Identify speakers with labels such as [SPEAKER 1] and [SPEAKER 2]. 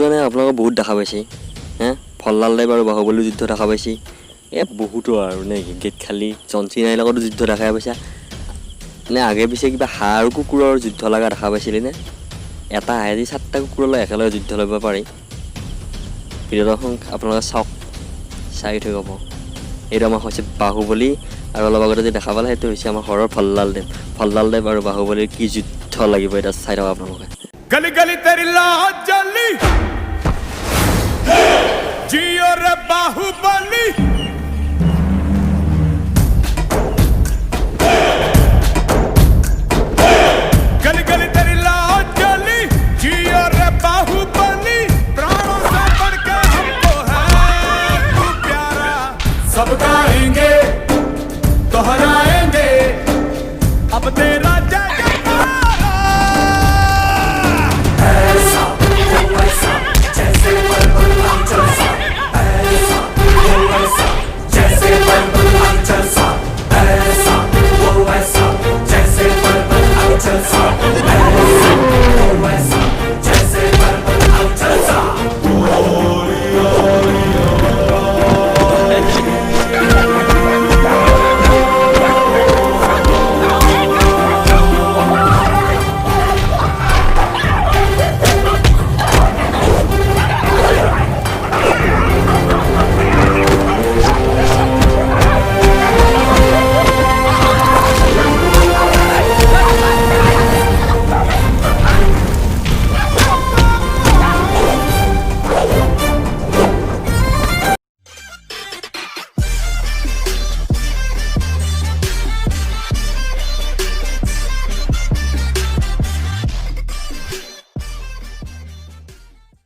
[SPEAKER 1] যুদ্ধটো এনে আপোনালোকে বহুত দেখা পাইছে হে ফল্লাল টাইপ আৰু বাহুবলী যুদ্ধ দেখা পাইছে বহুতো আৰু নে গেট খালি জনচিনাৰ লগতো যুদ্ধ দেখা পাইছা নে আগে পিছে কিবা হাঁহ আৰু কুকুৰৰ যুদ্ধ লগা দেখা পাইছিলে নে এটা হাঁহেদি 7টা কুকুৰলৈ একেলগে যুদ্ধ ল'ব পাৰি ভিডিঅ'টো আপোনালোকে চাওক চাই থৈ ক'ব এইটো আমাৰ হৈছে বাহুবলী আৰু অলপ আগতে যে দেখা পালে সেইটো হৈছে আমাৰ ঘৰৰ ফল্লাল দেৱ আৰু বাহুবলীৰ কি যুদ্ধ লাগিব এটা চাই থাকক আপোনালোকে
[SPEAKER 2] गली गली तेरी लाज जली जियो रे बाहुबली गली गली तेरी लाज जली जियो रे बाहुबली प्राणों से बढ़ के हमको है तू प्यारा सब गाएंगे दोहराएंगे अब तेरा